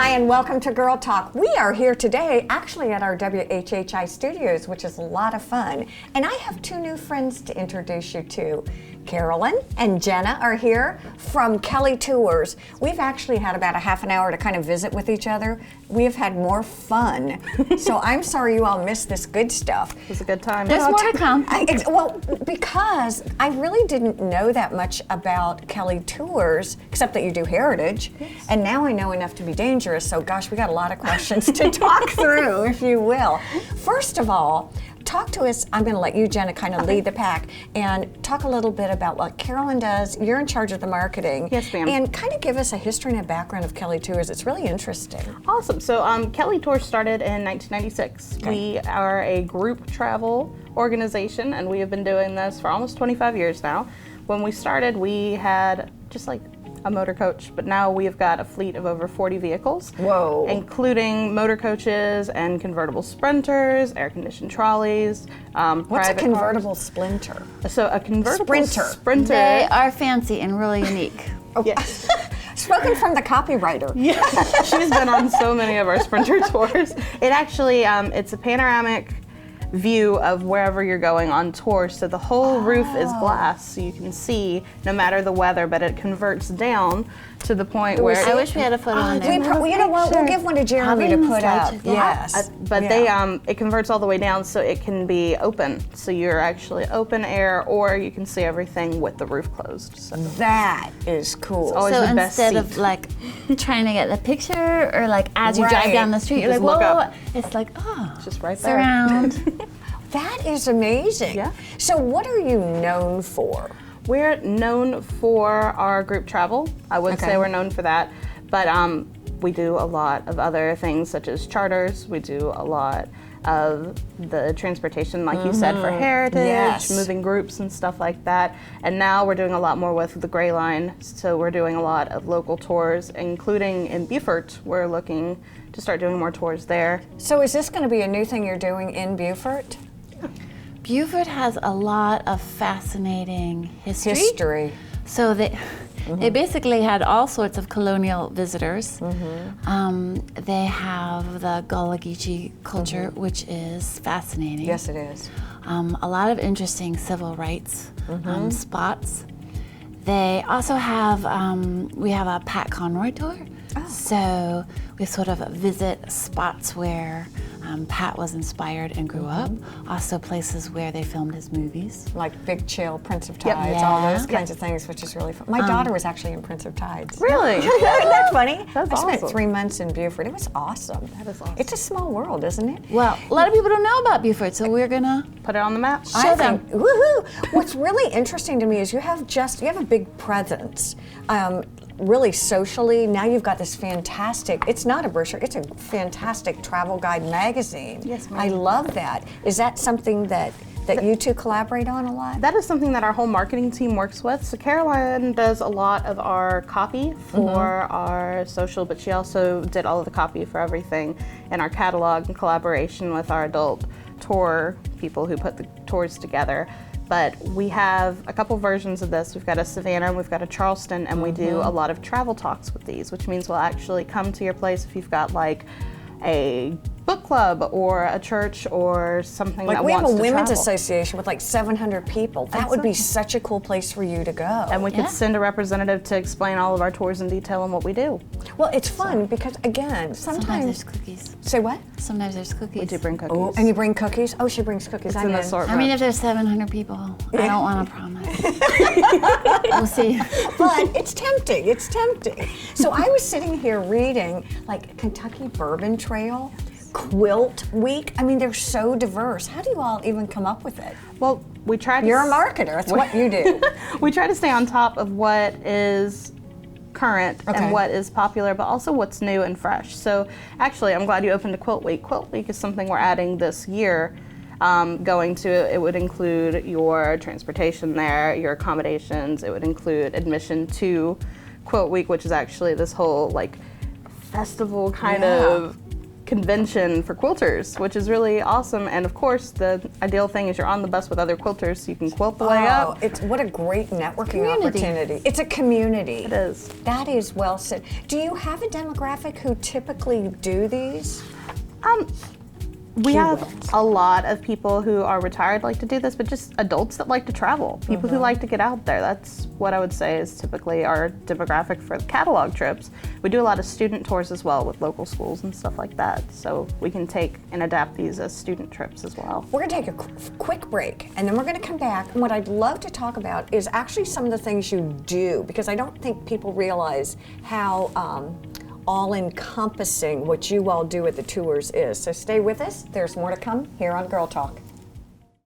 Hi, and welcome to Girl Talk. We are here today actually at our WHHI studios, which is a lot of fun. And I have two new friends to introduce you to. Carolyn and Jenna are here from KellyTours. We've actually had about a half an hour to kind of visit with each other. We have had more fun. So I'm sorry you all missed this good stuff. It was a good time. There's more to come. Well, because I really didn't know that much about KellyTours, except that you do heritage. Yes. And now I know enough to be dangerous. So gosh, we got a lot of questions to talk through, if you will. First of all, talk to us. I'm going to let you, Jenna, kind of lead the pack and talk a little bit about what Carolyn does. You're in charge of the marketing. Yes, ma'am. And kind of give us a history and a background of KellyTours. It's really interesting. Awesome. So KellyTours started in 1996. Okay. We are a group travel organization, and we have been doing this for almost 25 years now. When we started, we had just like a motor coach, but now we've got a fleet of over 40 vehicles. Whoa. Including motor coaches and convertible sprinters, air-conditioned trolleys, What's a private convertible cars. splinter? So a convertible Sprinter. They are fancy and really unique. Yes. Spoken from the copywriter. Yeah, she's been on so many of our sprinter tours. It actually, it's a panoramic view of wherever you're going on tour, so the whole roof is glass, so you can see no matter the weather, but it converts down to the point where I wish we had a photo on there. You know what? We'll give one to Jeremy to put up. Yes. but it converts all the way down so it can be open, so you're actually open air, or you can see everything with the roof closed. So That is cool. always So the best instead seat. of like trying to get the picture, or like as you Right. drive down the street, you're Just like, look whoa, up. it's like, oh, It's just right there. surround. That is amazing. Yeah. So what are you known for? We're known for our group travel. I would Okay. say we're known for that, but we do a lot of other things such as charters. We do a lot of the transportation, like you said, for heritage, Yes. moving groups and stuff like that. And now we're doing a lot more with the Gray Line. So we're doing a lot of local tours, including in Beaufort. We're looking to start doing more tours there. So is this going to be a new thing you're doing in Beaufort? Beaufort has a lot of fascinating history. So they basically had all sorts of colonial visitors. They have the Gullah Geechee culture, which is fascinating. Yes, it is. A lot of interesting civil rights spots. They also have, we have a Pat Conroy tour. So we sort of visit spots where Pat was inspired and grew up. Also places where they filmed his movies. Like Big Chill, Prince of Yep. Tides, all Yeah. those kinds of things, which is really fun. My daughter was actually in Prince of Tides. Really? Isn't that funny? That's I spent awesome. 3 months in Beaufort. It was awesome. That is awesome. It's a small world, isn't it? Well, a lot of people don't know about Beaufort, so we're gonna Put it on the map. show them. Woohoo! What's really interesting to me is you have a big presence. Really socially, now you've got this fantastic, it's not a brochure, it's a fantastic travel guide magazine. Yes, ma'am. I love that. Is that something that you two collaborate on a lot? That is something that our whole marketing team works with. So Carolyn does a lot of our copy for our social, but she also did all of the copy for everything in our catalog in collaboration with our adult tour people who put the tours together. But we have a couple versions of this. We've got a Savannah and we've got a Charleston, and we do a lot of travel talks with these, which means we'll actually come to your place if you've got like a book club or a church or something Like that we have wants a to women's travel. association with like 700 people. That would be such a cool place for you to go. And we Yeah. could send a representative to explain all of our tours in detail and what we do. Well, it's fun because again, Sometimes sometimes there's cookies. say what? Sometimes there's cookies. We do bring cookies. Oh, and you bring cookies? Oh, she brings cookies. It's I'm in the in. assortment. I mean, if there's 700 people, I don't want to promise. We'll see. But it's tempting. It's tempting. So I was sitting here reading like Kentucky Bourbon Trail, Quilt Week. I mean, they're so diverse. How do you all even come up with it? Well, we try to. You're a marketer. That's what you do. We try to stay on top of what is current Okay. and what is popular, but also what's new and fresh. So actually, I'm glad you opened a Quilt Week. Quilt Week is something we're adding this year. It would include your transportation there, your accommodations. It would include admission to Quilt Week, which is actually this whole like festival kind of convention for quilters, which is really awesome. And of course, the ideal thing is you're on the bus with other quilters, so you can quilt the way up. It's what a great networking Community. opportunity. It's a community. It is. That is well said. Do you have a demographic who typically do these? We have a lot of people who are retired like to do this, but just adults that like to travel, people who like to get out there. That's what I would say is typically our demographic for the catalog trips. We do a lot of student tours as well with local schools and stuff like that, so we can take and adapt these as student trips as well. We're going to take a quick break, and then we're going to come back. And what I'd love to talk about is actually some of the things you do, because I don't think people realize how all-encompassing what you all do at the tours is. So stay with us. There's more to come here on Girl Talk.